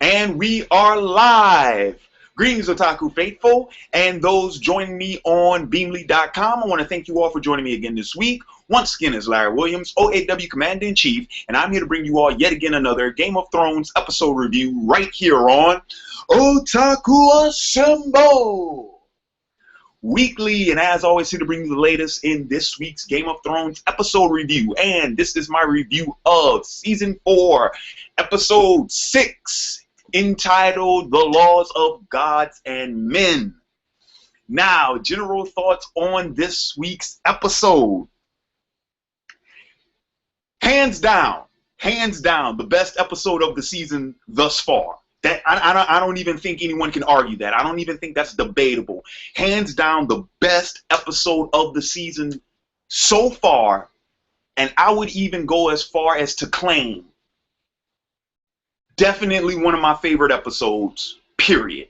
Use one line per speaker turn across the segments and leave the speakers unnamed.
And we are live. Greetings, Otaku Faithful, and those joining me on Beamly.com. I want to thank you all for joining me again this week. Once again, it's Larry Williams, OAW Commander-in-Chief, and I'm here to bring you all yet again another Game of Thrones episode review right here on Otaku Assemble. Weekly, and as always, here to bring you the latest in this week's Game of Thrones episode review. And this is my review of Season 4, Episode 6, entitled The Laws of Gods and Men. Now, general thoughts on this week's episode. Hands down, the best episode of the season thus far. That I don't even think anyone can argue that. I don't even think that's debatable. Hands down, the best episode of the season so far, and I would even go as far as to claim definitely one of my favorite episodes, period.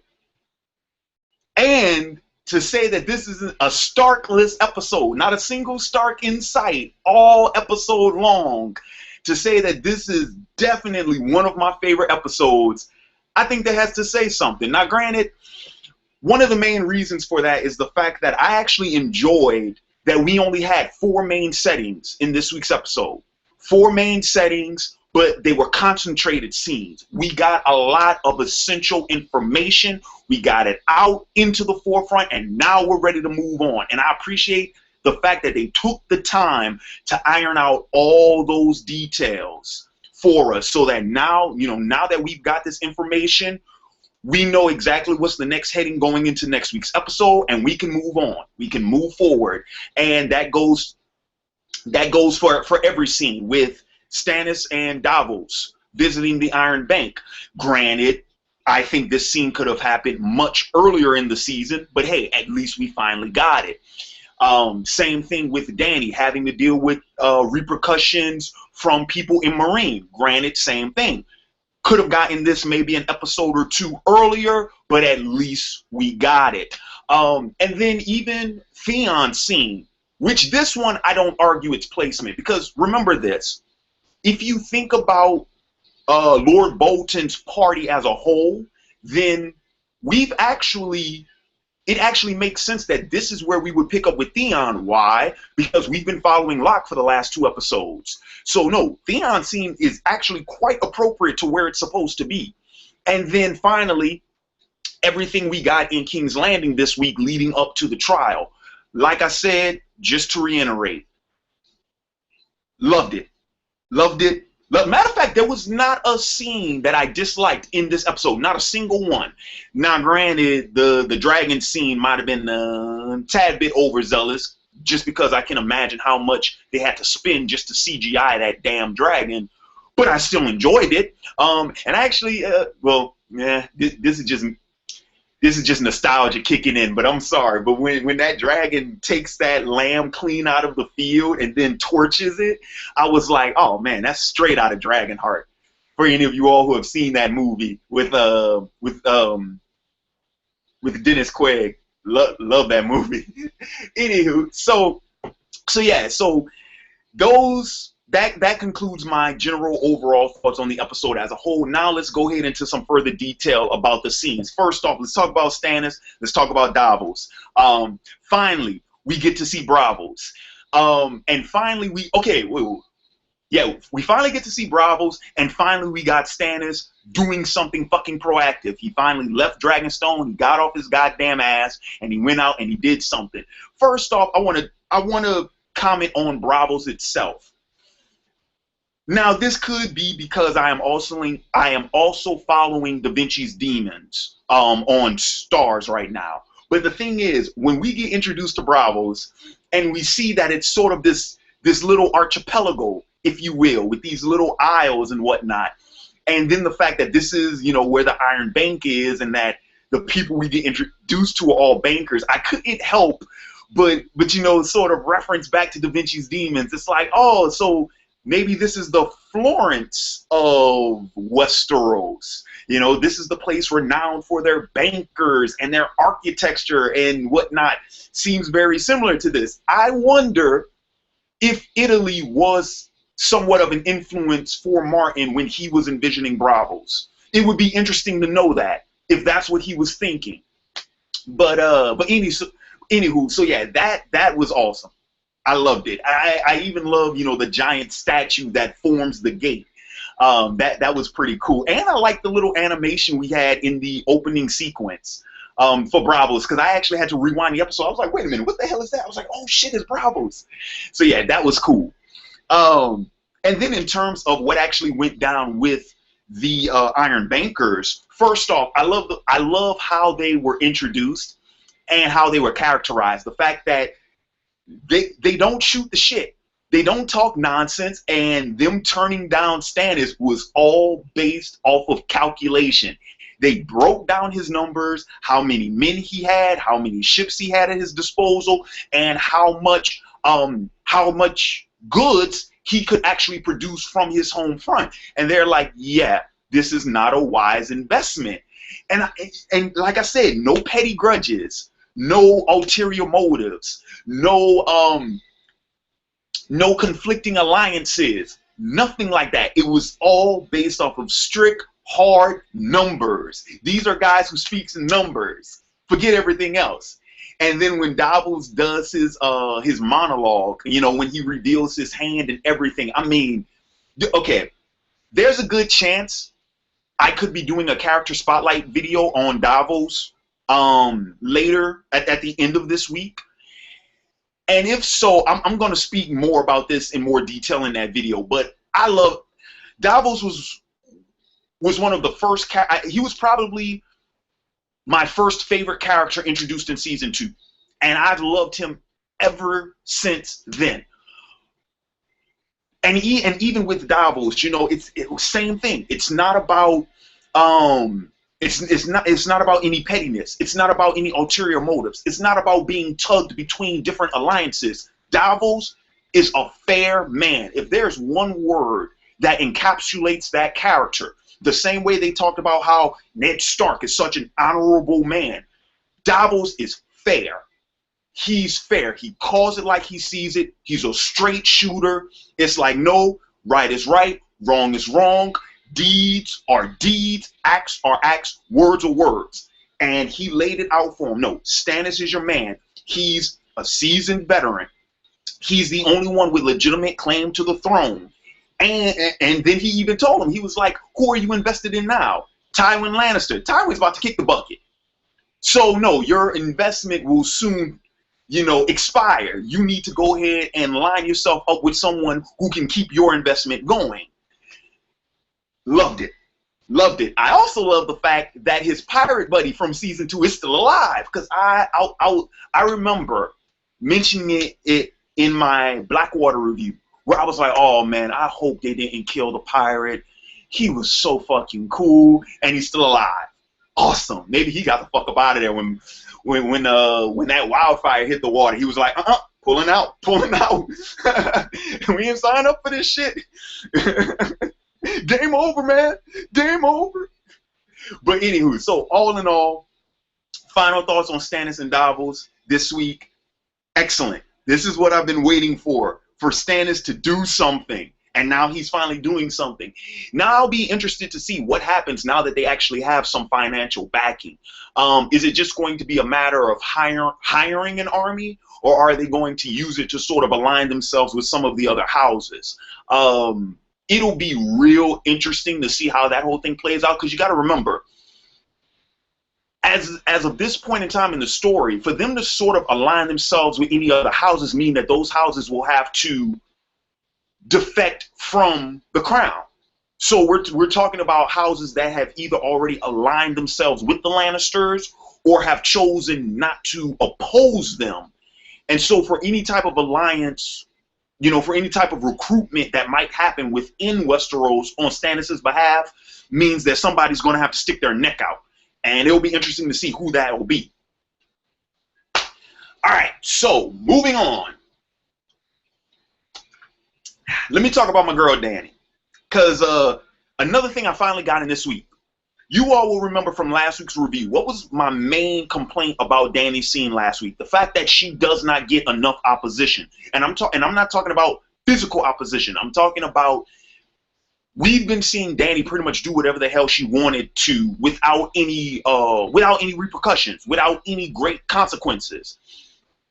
And to say that this is a Starkless episode, not a single Stark in sight, all episode long, to say that this is definitely one of my favorite episodes, I think that has to say something. Now, granted, one of the main reasons for that is the fact that I actually enjoyed that we only had 4 main settings in this week's episode. 4 main settings, but they were concentrated scenes. We got a lot of essential information. We got it out into the forefront, and now we're ready to move on. And I appreciate the fact that they took the time to iron out all those details for us, so that now, now that we've got this information, we know exactly what's the next heading going into next week's episode, and we can move on. We can move forward, and that goes for every scene with Stannis and Davos visiting the Iron Bank. Granted, I think this scene could have happened much earlier in the season, but hey, at least we finally got it. Same thing with Dany having to deal with repercussions from people in Marine. Granted, same thing. Could have gotten this maybe an episode or 2 earlier, but at least we got it. And then even Theon's scene, which this one I don't argue its placement, because remember this, if you think about Lord Bolton's party as a whole, then it actually makes sense that this is where we would pick up with Theon. Why? Because we've been following Locke for the last 2 episodes. So no, Theon's scene is actually quite appropriate to where it's supposed to be. And then finally, everything we got in King's Landing this week leading up to the trial. Like I said, just to reiterate, loved it. Loved it. Matter of fact, there was not a scene that I disliked in this episode. Not a single one. Now, granted, the dragon scene might have been a tad bit overzealous, just because I can imagine how much they had to spend just to CGI that damn dragon. But I still enjoyed it. And actually, this is just nostalgia kicking in, but I'm sorry. But when that dragon takes that lamb clean out of the field and then torches it, I was like, oh man, that's straight out of Dragonheart. For any of you all who have seen that movie with Dennis Quaid, love that movie. Anywho, so that concludes my general overall thoughts on the episode as a whole. Now let's go ahead into some further detail about the scenes. First off, let's talk about Stannis. Let's talk about Davos. Finally, we get to see Bravos. And finally, we finally get to see Bravos, and finally we got Stannis doing something fucking proactive. He finally left Dragonstone, he got off his goddamn ass, and he went out and he did something. First off, I want to comment on Bravos itself. Now, this could be because I am also following Da Vinci's Demons on Starz right now. But the thing is, when we get introduced to Bravos, and we see that it's sort of this little archipelago, if you will, with these little isles and whatnot, and then the fact that this is, where the Iron Bank is, and that the people we get introduced to are all bankers, I couldn't help but sort of reference back to Da Vinci's Demons. It's like, oh, so maybe this is the Florence of Westeros. This is the place renowned for their bankers and their architecture and whatnot. Seems very similar to this. I wonder if Italy was somewhat of an influence for Martin when he was envisioning Bravos. it would be interesting to know that if that's what he was thinking. But anywho, so yeah, that was awesome. I loved it. I even love, you know, the giant statue that forms the gate. That was pretty cool. And I like the little animation we had in the opening sequence for Bravos, because I actually had to rewind the episode. I was like, wait a minute, what the hell is that? I was like, oh shit, it's Bravos. So yeah, that was cool. And then in terms of what actually went down with the Iron Bankers, first off, I love how they were introduced and how they were characterized. The fact that they don't shoot the shit. They don't talk nonsense, and them turning down Stannis was all based off of calculation. They broke down his numbers, how many men he had, how many ships he had at his disposal, and how much goods he could actually produce from his home front. And they're like, yeah, this is not a wise investment. And like I said, no petty grudges, no ulterior motives, no conflicting alliances, nothing like that. It was all based off of strict, hard numbers. These are guys who speaks in numbers. Forget everything else. And then when Davos does his monologue, you know, when he reveals his hand and everything, I mean, okay, there's a good chance I could be doing a character spotlight video on Davos later at the end of this week. And if so, I'm going to speak more about this in more detail in that video. But I love Davos was one of the first. He was probably my first favorite character introduced in season 2, and I've loved him ever since then. And even with Davos, you know, it's same thing. It's not about It's not about any pettiness. It's not about any ulterior motives. It's not about being tugged between different alliances. Davos is a fair man. If there's one word that encapsulates that character, the same way they talked about how Ned Stark is such an honorable man, Davos is fair. He's fair. He calls it like he sees it. He's a straight shooter. It's like, no, right is right, wrong is wrong. Deeds are deeds, acts are acts, words are words. And he laid it out for him. No, Stannis is your man. He's a seasoned veteran. He's the only one with legitimate claim to the throne. And then he even told him, he was like, who are you invested in now? Tywin Lannister. Tywin's about to kick the bucket. So no, your investment will soon, you know, expire. You need to go ahead and line yourself up with someone who can keep your investment going. Loved it. Loved it. I also love the fact that his pirate buddy from season 2 is still alive, because I remember mentioning it in my Blackwater review, where I was like, oh man, I hope they didn't kill the pirate. He was so fucking cool, and he's still alive. Awesome. Maybe he got the fuck up out of there when that wildfire hit the water. He was like, pulling out. We ain't signed up for this shit. Game over, man. Game over. But anywho, so all in all, final thoughts on Stannis and Davos this week. Excellent. This is what I've been waiting for Stannis to do something. And now he's finally doing something. Now I'll be interested to see what happens now that they actually have some financial backing. Is it just going to be a matter of hiring an army, or are they going to use it to sort of align themselves with some of the other houses? It'll be real interesting to see how that whole thing plays out, because you got to remember, as of this point in time in the story, for them to sort of align themselves with any other houses mean that those houses will have to defect from the crown. So we're talking about houses that have either already aligned themselves with the Lannisters or have chosen not to oppose them. And so for any type of alliance, you know, for any type of recruitment that might happen within Westeros on Stannis' behalf, means that somebody's going to have to stick their neck out. And it'll be interesting to see who that will be. All right, so moving on. Let me talk about my girl Dany. Because another thing I finally got in this week. You all will remember from last week's review, what was my main complaint about Dany's scene last week? The fact that she does not get enough opposition. And I'm not talking about physical opposition. I'm talking about we've been seeing Dany pretty much do whatever the hell she wanted to without any repercussions, without any great consequences,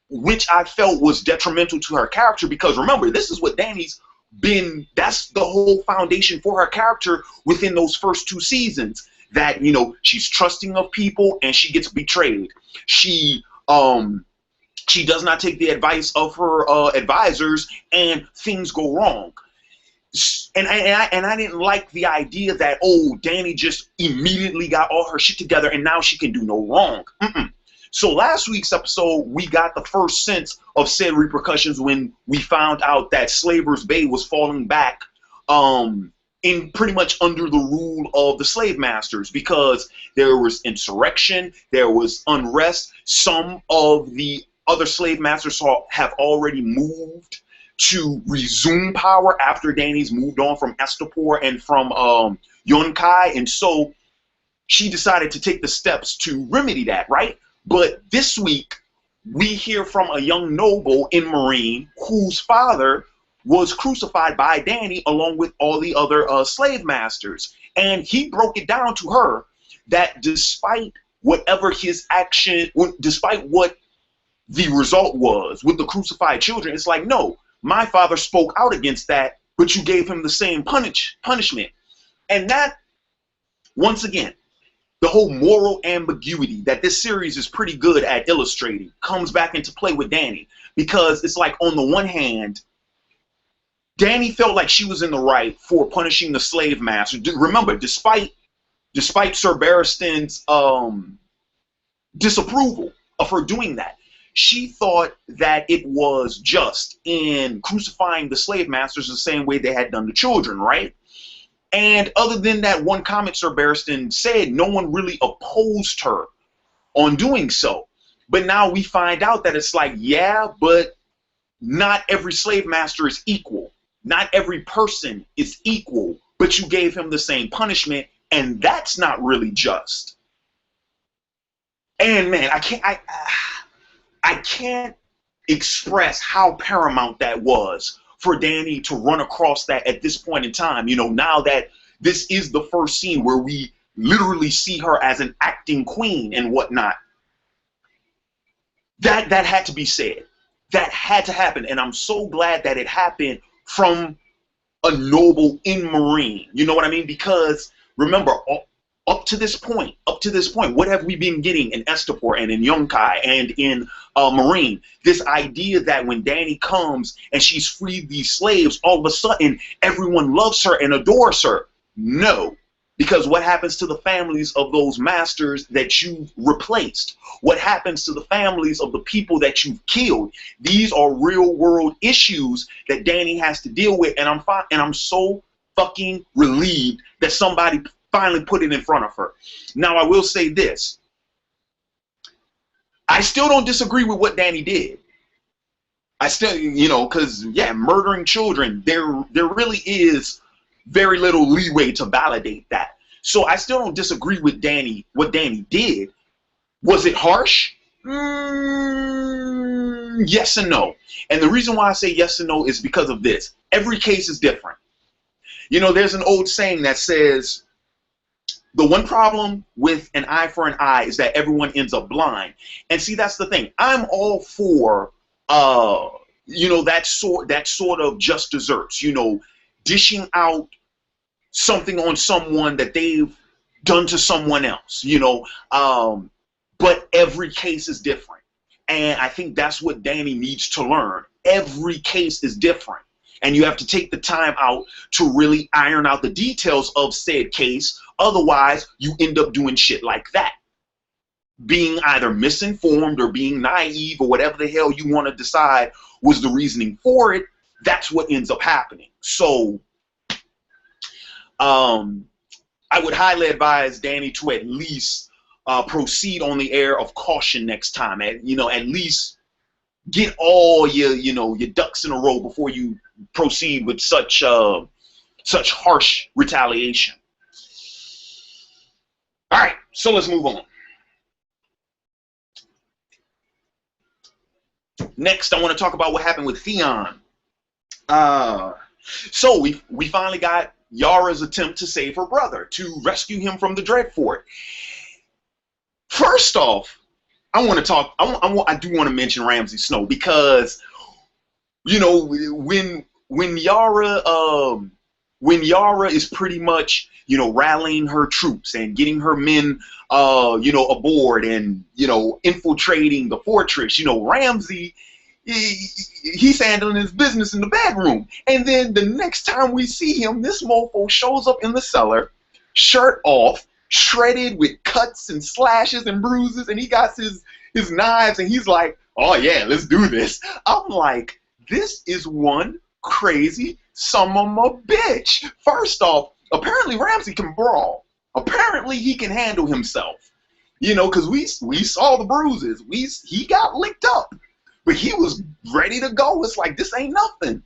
which I felt was detrimental to her character. Because remember, this is what that's the whole foundation for her character within those first 2 seasons, that, you know, she's trusting of people and she gets betrayed. She does not take the advice of her advisors and things go wrong. And I didn't like the idea that, oh, Dany just immediately got all her shit together and now she can do no wrong. So last week's episode, we got the first sense of said repercussions when we found out that Slaver's Bay was falling back in pretty much under the rule of the slave masters, because there was insurrection, there was unrest. Some of the other slave masters have already moved to resume power after Dany's moved on from Estapor and from Yunkai, and so she decided to take the steps to remedy that, right? But this week, we hear from a young noble in Meereen whose father was crucified by Dany along with all the other slave masters. And he broke it down to her that despite whatever his action, despite what the result was with the crucified children, it's like, no, my father spoke out against that, but you gave him the same punishment. And that, once again, the whole moral ambiguity that this series is pretty good at illustrating comes back into play with Dany. Because it's like, on the one hand, Dany felt like she was in the right for punishing the slave master. Remember, despite Sir Barristan's disapproval of her doing that, she thought that it was just in crucifying the slave masters the same way they had done the children, right? And other than that one comment Sir Barristan said, no one really opposed her on doing so. But now we find out that it's like, yeah, but not every slave master is equal. Not every person is equal, but you gave him the same punishment, and that's not really just. And man, I can't express how paramount that was for Dany to run across that at this point in time. You know, now that this is the first scene where we literally see her as an acting queen and whatnot. That had to be said. That had to happen. And I'm so glad that it happened from a noble in Meereen. You know what I mean? Because remember, up to this point, what have we been getting in Estapor and in Yunkai and in Meereen? This idea that when Dany comes and she's freed these slaves, all of a sudden everyone loves her and adores her. No. Because what happens to the families of those masters that you've replaced? What happens to the families of the people that you've killed? These are real world issues that Dany has to deal with, and I'm so fucking relieved that somebody finally put it in front of her. Now, I will say this. I still don't disagree with what Dany did. I still, you know, because, yeah, murdering children, there really is very little leeway to validate that. So I still don't disagree with Dany, what Dany did. Was it harsh? Yes and no. And the reason why I say yes and no is because of this. Every case is different. You know, there's an old saying that says, the one problem with an eye for an eye is that everyone ends up blind. And see, that's the thing. I'm all for, you know, that sort of just desserts, you know, dishing out something on someone that they've done to someone else, you know. But every case is different. And I think that's what Dany needs to learn. Every case is different. And you have to take the time out to really iron out the details of said case. Otherwise, you end up doing shit like that. Being either misinformed or being naive or whatever the hell you want to decide was the reasoning for it, that's what ends up happening. So, I would highly advise Dany to at least proceed on the air of caution next time. At least get all your ducks in a row before you proceed with such harsh retaliation. All right, so let's move on. Next, I want to talk about what happened with Theon. So we finally got Yara's attempt to save her brother, to rescue him from the Dreadfort. First off, I want to talk. I do want to mention Ramsay Snow because, you know, when Yara is pretty much, you know, rallying her troops and getting her men, you know, aboard and, you know, infiltrating the fortress, you know, Ramsay, he's handling his business in the bedroom. And then the next time we see him, this mofo shows up in the cellar, shirt off, shredded with cuts and slashes and bruises, and he got his knives, and he's like, oh yeah, let's do this. I'm like, this is one crazy son of a bitch. First off, apparently Ramsay can brawl. Apparently he can handle himself. You know, because we saw the bruises. He got licked up. But he was ready to go. It's like, this ain't nothing.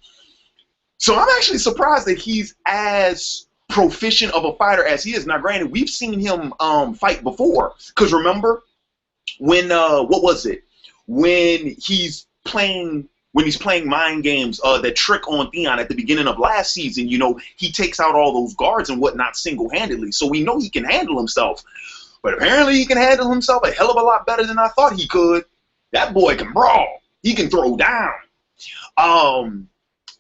So I'm actually surprised that he's as proficient of a fighter as he is. Now, granted, we've seen him fight before. Because remember, when, what was it? When he's playing mind games, that trick on Theon at the beginning of last season, you know, he takes out all those guards and whatnot single-handedly. So we know he can handle himself. But apparently he can handle himself a hell of a lot better than I thought he could. That boy can brawl. He can throw down.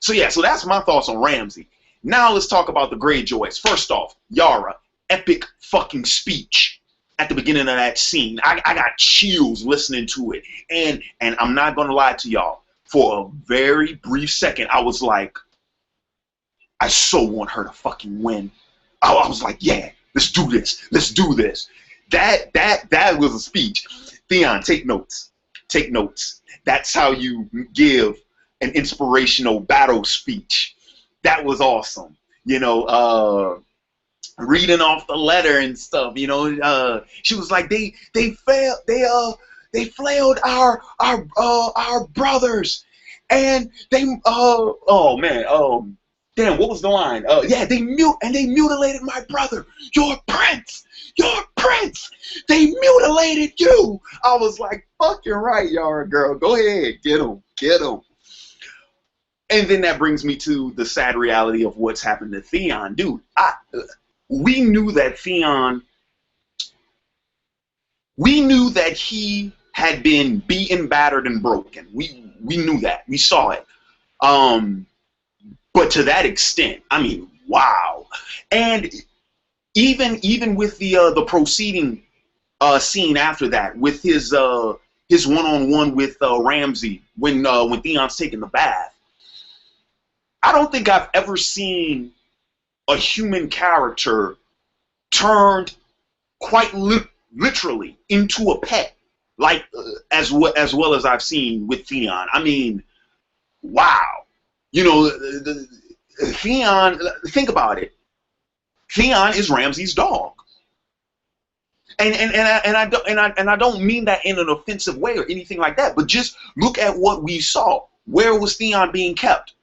So yeah, so that's my thoughts on Ramsay. Now let's talk about the Greyjoys. First off, Yara, epic fucking speech at the beginning of that scene. I got chills listening to it. And I'm not gonna lie to y'all. For a very brief second, I was like, I so want her to fucking win. I was like, yeah, let's do this. Let's do this. That was a speech. Theon, take notes. Take notes. That's how you give an inspirational battle speech. That was awesome. You know, reading off the letter and stuff. You know, she was like, they flailed our brothers, and they oh man, damn, what was the line? Yeah, they mutilated my brother, your prince. They mutilated you. I was like, fucking right, Yara girl. Go ahead, get him. And then that brings me to the sad reality of what's happened to Theon. Dude, we knew that he had been beaten, battered, and broken. We knew that. We saw it. But to that extent, I mean, wow. And even with the proceeding scene after that, with his one-on-one with Ramsay when Theon's taking the bath, I don't think I've ever seen a human character turned quite literally into a pet, like as well as I've seen with Theon. I mean, wow. You know, Theon. Think about it. Theon is Ramsay's dog, and I don't mean that in an offensive way or anything like that. But just look at what we saw. Where was Theon being kept?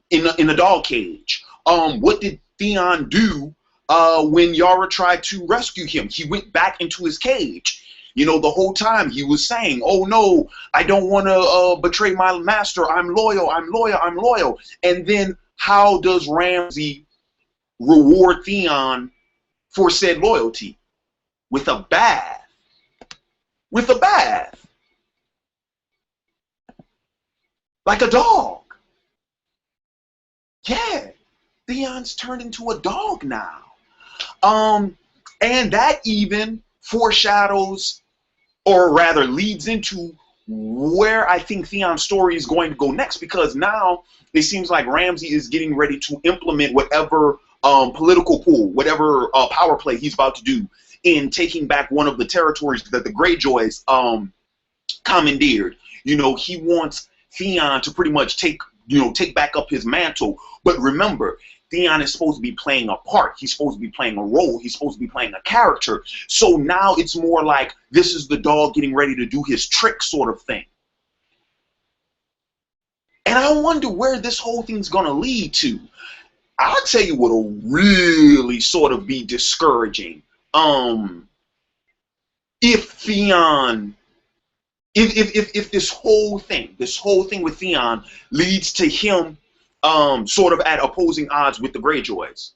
In a dog cage. What did Theon do when Yara tried to rescue him? He went back into his cage. You know, the whole time he was saying, oh no, I don't want to betray my master. I'm loyal. And then how does Ramsay reward Theon for said loyalty? With a bath. Like a dog. Yeah, Theon's turned into a dog now. And that even foreshadows, or rather leads into where I think Theon's story is going to go next, because now it seems like Ramsay is getting ready to implement whatever political pool, whatever power play he's about to do in taking back one of the territories that the Greyjoys commandeered. You know, he wants Theon to pretty much take back up his mantle. But remember, Theon is supposed to be playing a part. He's supposed to be playing a role. He's supposed to be playing a character. So now it's more like this is the dog getting ready to do his trick sort of thing. And I wonder where this whole thing's going to lead to. I'll tell you what'll really sort of be discouraging. If Theon... If this whole thing with Theon leads to him sort of at opposing odds with the Greyjoys.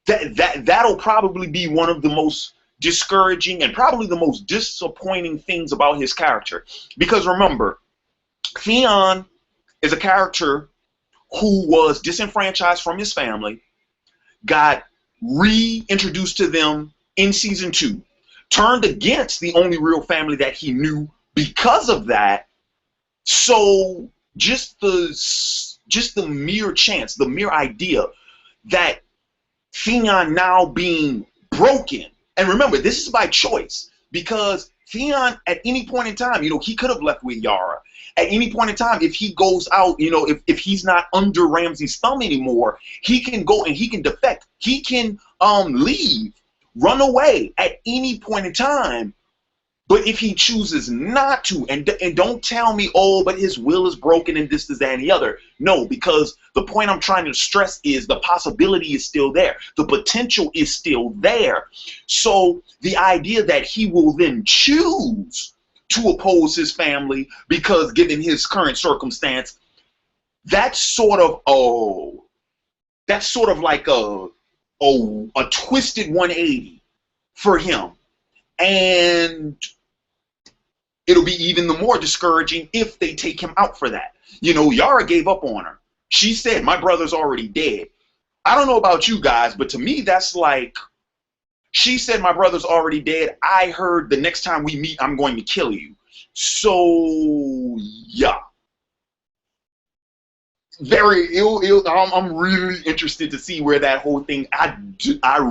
that'll probably be one of the most discouraging and probably the most disappointing things about his character. Because remember, Theon is a character who was disenfranchised from his family, got reintroduced to them in season 2, turned against the only real family that he knew because of that. So just the mere chance, the mere idea that Theon now being broken, and remember, this is by choice, because Theon at any point in time, he could have left with Yara. At any point in time, if he goes out, if he's not under Ramsay's thumb anymore, he can go and he can defect. He can leave, run away at any point in time. But if he chooses not to, and don't tell me, oh, but his will is broken and this, that, and the other. No, because the point I'm trying to stress is the possibility is still there. The potential is still there. So the idea that he will then choose to oppose his family because given his current circumstance, that's sort of like a twisted 180 for him. And it'll be even the more discouraging if they take him out for that. Yara gave up on her. She said, my brother's already dead. I don't know about you guys, but to me, that's like, she said, my brother's already dead. I heard the next time we meet, I'm going to kill you. So, yeah. Very ill. I'm really interested to see where that whole thing, I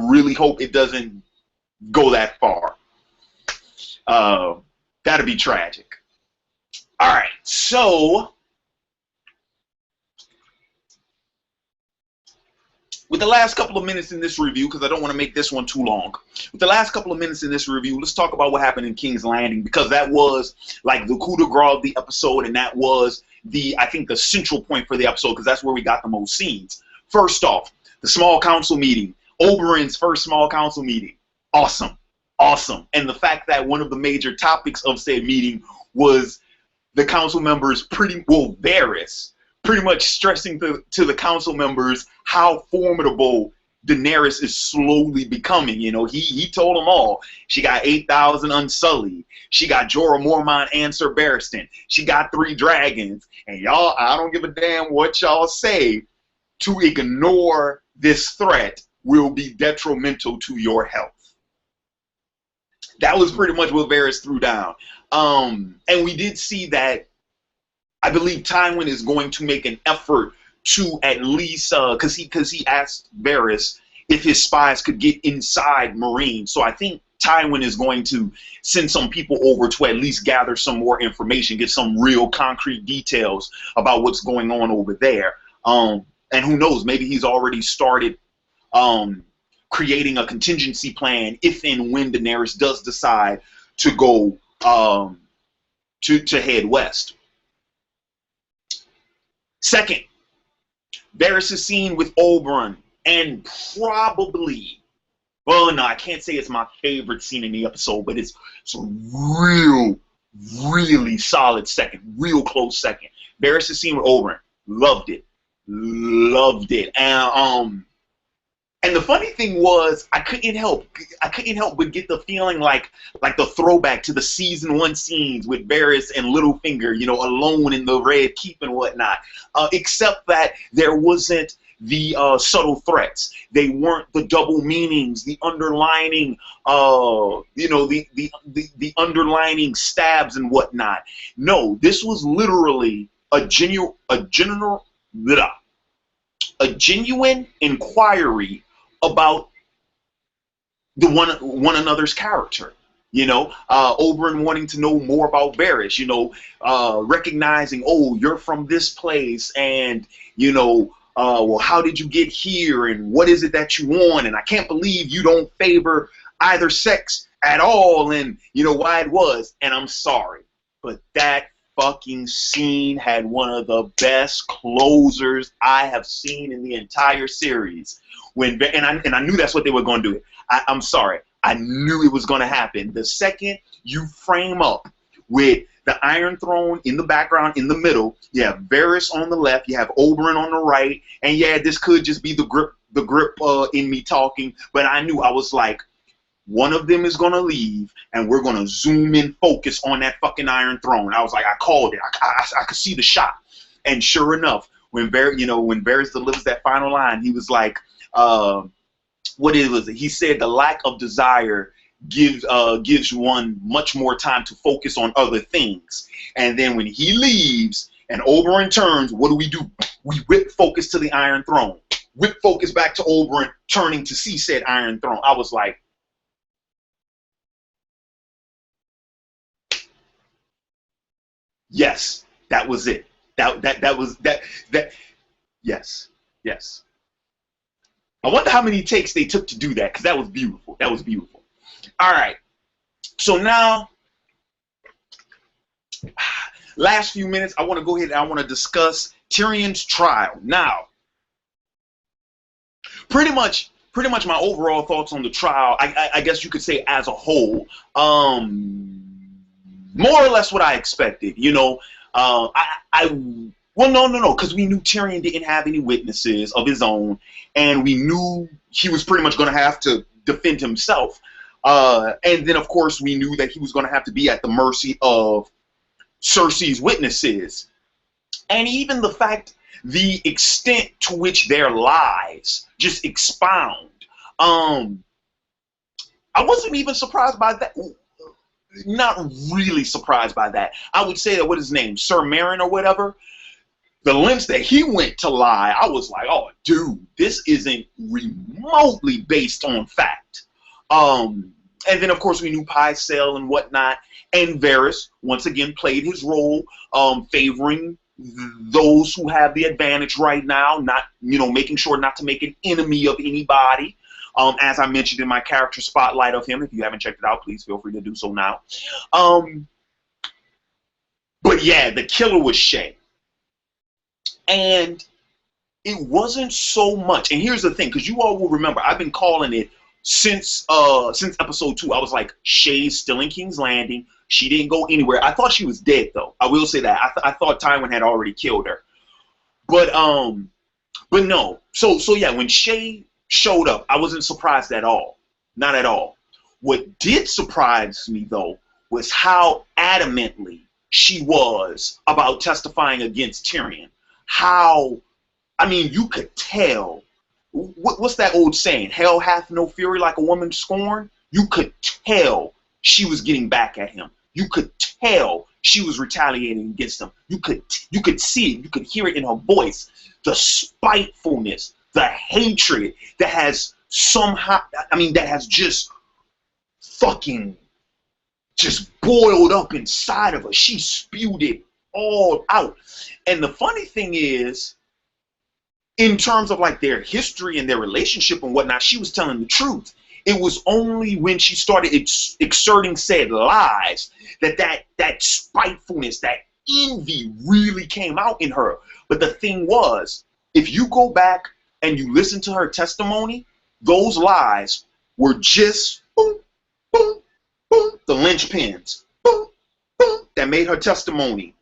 really hope it doesn't go that far. That'd be tragic. All right, so with the last couple of minutes in this review, because I don't want to make this one too long, with the last couple of minutes in this review, let's talk about what happened in King's Landing, because that was like the coup de grace of the episode, and that was I think the central point for the episode, because that's where we got the most scenes. First off, the small council meeting, Oberyn's first small council meeting. Awesome. Awesome. And the fact that one of the major topics of said meeting was the council members Varys pretty much stressing to the council members how formidable Daenerys is slowly becoming. He told them all. She got 8,000 unsullied. She got Jorah Mormont and Sir Barristan. She got 3 dragons. And y'all, I don't give a damn what y'all say. To ignore this threat will be detrimental to your health. That was pretty much what Varys threw down. And we did see that I believe Tywin is going to make an effort to at least, because he asked Varys if his spies could get inside Meereen. So I think Tywin is going to send some people over to at least gather some more information, get some real concrete details about what's going on over there. And who knows, maybe he's already started creating a contingency plan if and when Daenerys does decide to go to head west. Second, Varys' scene with Oberyn, and probably, well, no, I can't say it's my favorite scene in the episode, but it's a really solid second, real close second. Varys' scene with Oberyn, loved it. And the funny thing was, I couldn't help but get the feeling like the throwback to the season 1 scenes with Varys and Littlefinger, alone in the Red Keep and whatnot. Except that there wasn't the subtle threats. They weren't the double meanings, the underlining, the underlining stabs and whatnot. No, this was literally a genuine inquiry about the one another's character. Oberyn wanting to know more about Varys, recognizing, oh, you're from this place, and well, how did you get here, and what is it that you want, and I can't believe you don't favor either sex at all, and why it was. And I'm sorry, but that fucking scene had one of the best closers I have seen in the entire series. And I knew that's what they were going to do. I'm sorry. I knew it was going to happen. The second you frame up with the Iron Throne in the background, in the middle. You have Varys on the left. You have Oberyn on the right. And yeah, this could just be the grip in me talking. But I knew, I was like, one of them is going to leave, and we're going to zoom in focus on that fucking Iron Throne. I was like, I called it. I could see the shot. And sure enough, when Varys delivers that final line, he was like, what was it? He said the lack of desire gives one much more time to focus on other things. And then when he leaves and Oberyn turns, what do? We whip focus to the Iron Throne. Whip focus back to Oberyn turning to see said Iron Throne. I was like, yes, that was it. Yes. I wonder how many takes they took to do that, because that was beautiful. That was beautiful. All right. So now, last few minutes, I want to go ahead and I want to discuss Tyrion's trial. Now, pretty much my overall thoughts on the trial, I guess you could say as a whole, more or less what I expected. Well, no, because we knew Tyrion didn't have any witnesses of his own, and we knew he was pretty much going to have to defend himself. And then, of course, we knew that he was going to have to be at the mercy of Cersei's witnesses. And even the extent to which their lies just expound. I wasn't even surprised by that. Not really surprised by that. I would say that, what his name, Sir Meryn or whatever, the lengths that he went to lie, I was like, oh, dude, this isn't remotely based on fact. And then, of course, we knew Pycelle and whatnot. And Varys, once again, played his role, favoring those who have the advantage right now, not, making sure not to make an enemy of anybody. As I mentioned in my character spotlight of him. If you haven't checked it out, please feel free to do so now. But yeah, the killer was Shae. And it wasn't so much. And here's the thing, because you all will remember, I've been calling it since episode 2. I was like, Shae's still in King's Landing. She didn't go anywhere. I thought she was dead, though. I will say that. I thought Tywin had already killed her. But no. So yeah, when Shae showed up, I wasn't surprised at all. Not at all. What did surprise me, though, was how adamantly she was about testifying against Tyrion. You could tell. What's that old saying? Hell hath no fury like a woman scorned. You could tell she was getting back at him. You could tell she was retaliating against him. You could see it. You could hear it in her voice. The spitefulness, the hatred that has that has just fucking just boiled up inside of her. She spewed it all out. And the funny thing is, in terms of like their history and their relationship and whatnot, she was telling the truth. It was only when she started exerting said lies that spitefulness, that envy really came out in her. But the thing was, if you go back and you listen to her testimony, those lies were just boom, boom, boom, the linchpins, boom, boom, that made her testimony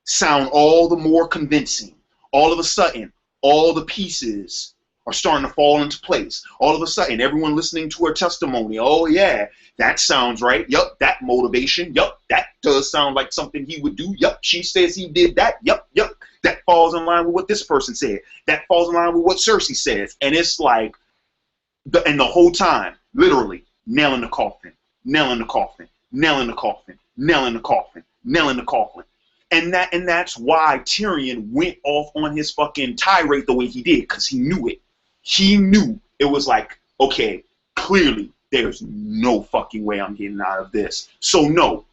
sound all the more convincing. All of a sudden, all the pieces are starting to fall into place. All of a sudden, everyone listening to her testimony, oh yeah, that sounds right. Yup, that motivation. Yup, that does sound like something he would do. Yup, she says he did that. Yup. That falls in line with what this person said. That falls in line with what Cersei says. And it's like, and the whole time, literally, nail in the coffin, nail in the coffin, nail in the coffin, nail in the coffin, nail in the coffin. And that's why Tyrion went off on his fucking tirade the way he did, because he knew it. He knew it was like, okay, clearly there's no fucking way I'm getting out of this. So no,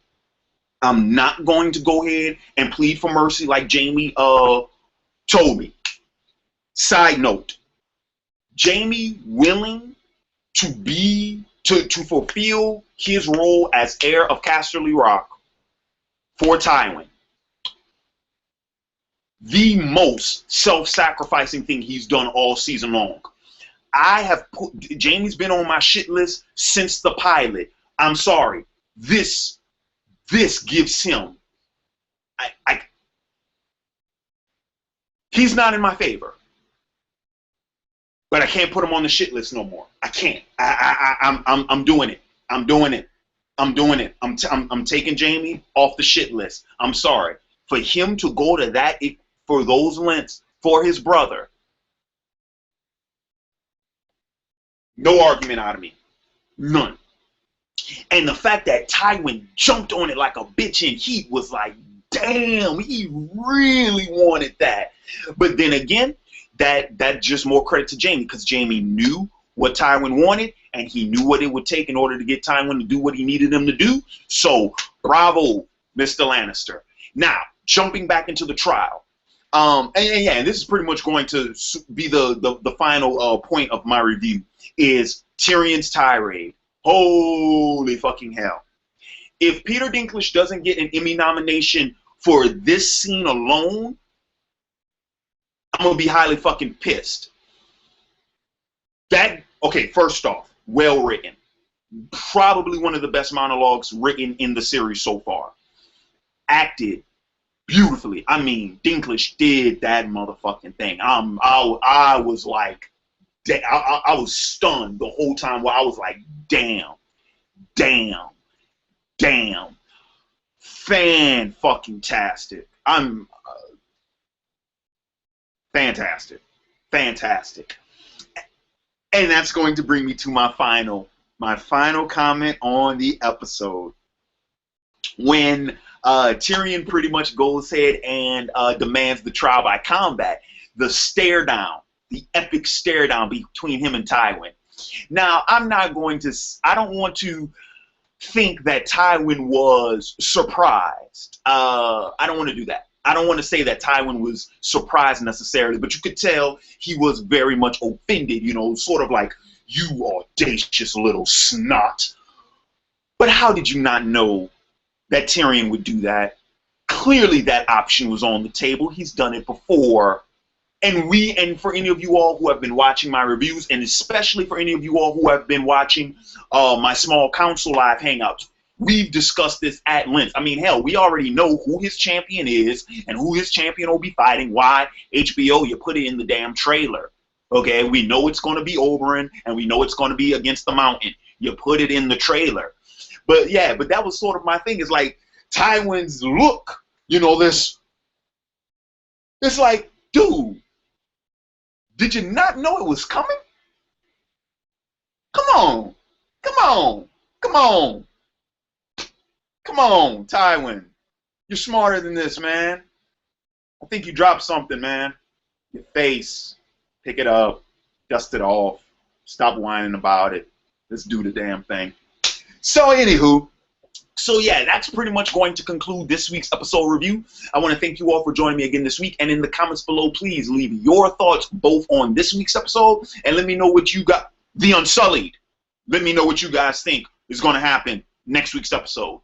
I'm not going to go ahead and plead for mercy like Jaime told me. Side note, Jaime willing to fulfill his role as heir of Casterly Rock for Tywin. The most self-sacrificing thing he's done all season long. Jaime's been on my shit list since the pilot. I'm sorry. This gives him He's not in my favor. But I can't put him on the shit list no more. I can't. I'm doing it. I'm doing it. I'm doing it. I'm taking Jaime off the shit list. I'm sorry. For him to go to that, for those lengths, for his brother, no argument out of me. None. And the fact that Tywin jumped on it like a bitch in heat was like, damn, he really wanted that. But then again, that just more credit to Jaime, because Jaime knew what Tywin wanted, and he knew what it would take in order to get Tywin to do what he needed him to do. So, bravo, Mr. Lannister. Now, jumping back into the trial. And this is pretty much going to be the final point of my review, is Tyrion's tirade. Holy fucking hell. If Peter Dinklage doesn't get an Emmy nomination for this scene alone, I'm going to be highly fucking pissed. Okay, first off, well written. Probably one of the best monologues written in the series so far. Acted beautifully. I mean, Dinklage did that motherfucking thing. I was like, I was stunned the whole time while I was like, damn. Fan-fucking-tastic. Fantastic. And that's going to bring me to my final comment on the episode. When Tyrion pretty much goes ahead and demands the trial by combat, the stare down, the epic stare down between him and Tywin. Now, I don't want to think that Tywin was surprised. I don't want to do that. I don't want to say that Tywin was surprised necessarily, but you could tell he was very much offended, sort of like, you audacious little snot. But how did you not know that Tyrion would do that? Clearly that option was on the table. He's done it before. And for any of you all who have been watching my reviews, and especially for any of you all who have been watching my Small Council Live Hangouts, we've discussed this at length. I mean, hell, we already know who his champion is and who his champion will be fighting. Why? HBO, you put it in the damn trailer. Okay, we know it's going to be Oberyn, and we know it's going to be against the Mountain. You put it in the trailer. But yeah, but that was sort of my thing. Is like Tywin's look, this like, dude, did you not know it was coming? Come on, Tywin. You're smarter than this, man. I think you dropped something, man. Your face. Pick it up. Dust it off. Stop whining about it. Let's do the damn thing. So, anywho. So, yeah, that's pretty much going to conclude this week's episode review. I want to thank you all for joining me again this week. And in the comments below, please leave your thoughts both on this week's episode and let me know what you got. The Unsullied. Let me know what you guys think is going to happen next week's episode.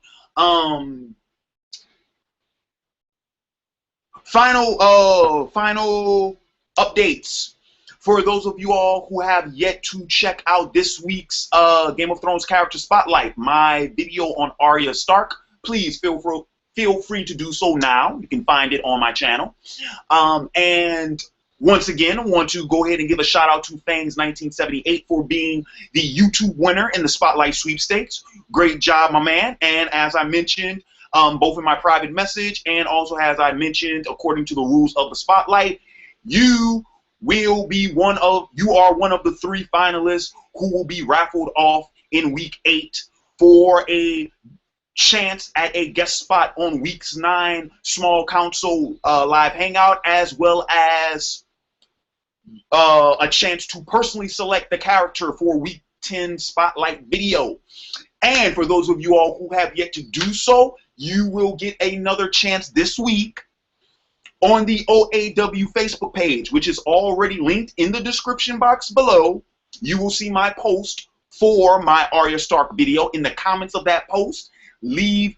Final updates for those of you all who have yet to check out this week's Game of Thrones character spotlight, my video on Arya Stark. Please feel free to do so now. You can find it on my channel. And once again, I want to go ahead and give a shout out to Fangs1978 for being the YouTube winner in the Spotlight Sweepstakes. Great job, my man. And as I mentioned, both in my private message and also as I mentioned, according to the rules of the Spotlight, you are one of the 3 finalists who will be raffled off in week 8 for a chance at a guest spot on week's 9 Small Council live hangout, as well as a chance to personally select the character for week 10 spotlight video. And for those of you all who have yet to do so, you will get another chance this week on the OAW Facebook page, which is already linked in the description box below. You will see my post for my Arya Stark video. In the comments of that post, leave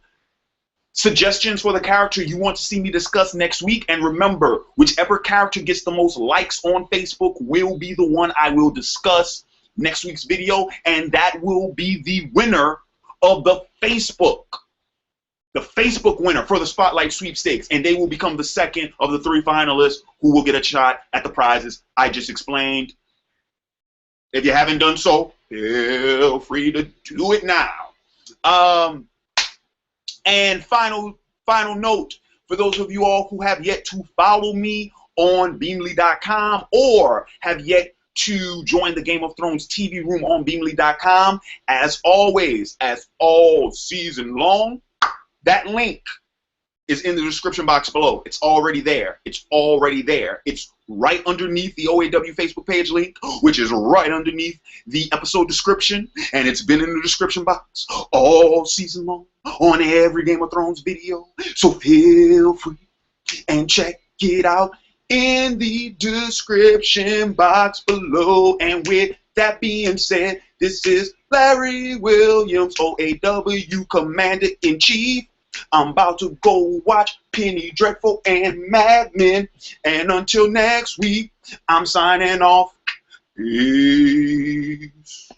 suggestions for the character you want to see me discuss next week. And remember, whichever character gets the most likes on Facebook will be the one I will discuss next week's video, and that will be the winner of the Facebook the Facebook winner for the Spotlight Sweepstakes, and they will become the second of the 3 finalists who will get a shot at the prizes I just explained. If you haven't done so, feel free to do it now. And final note, for those of you all who have yet to follow me on Beamly.com or have yet to join the Game of Thrones TV room on Beamly.com, as always, as all season long, that link is in the description box below. It's already there. It's already there. It's right underneath the OAW Facebook page link, which is right underneath the episode description, and it's been in the description box all season long on every Game of Thrones video. So feel free and check it out in the description box below. And with that being said, this is Larry Williams, OAW Commander-in-Chief. I'm about to go watch Penny Dreadful and Mad Men. And until next week, I'm signing off. Peace.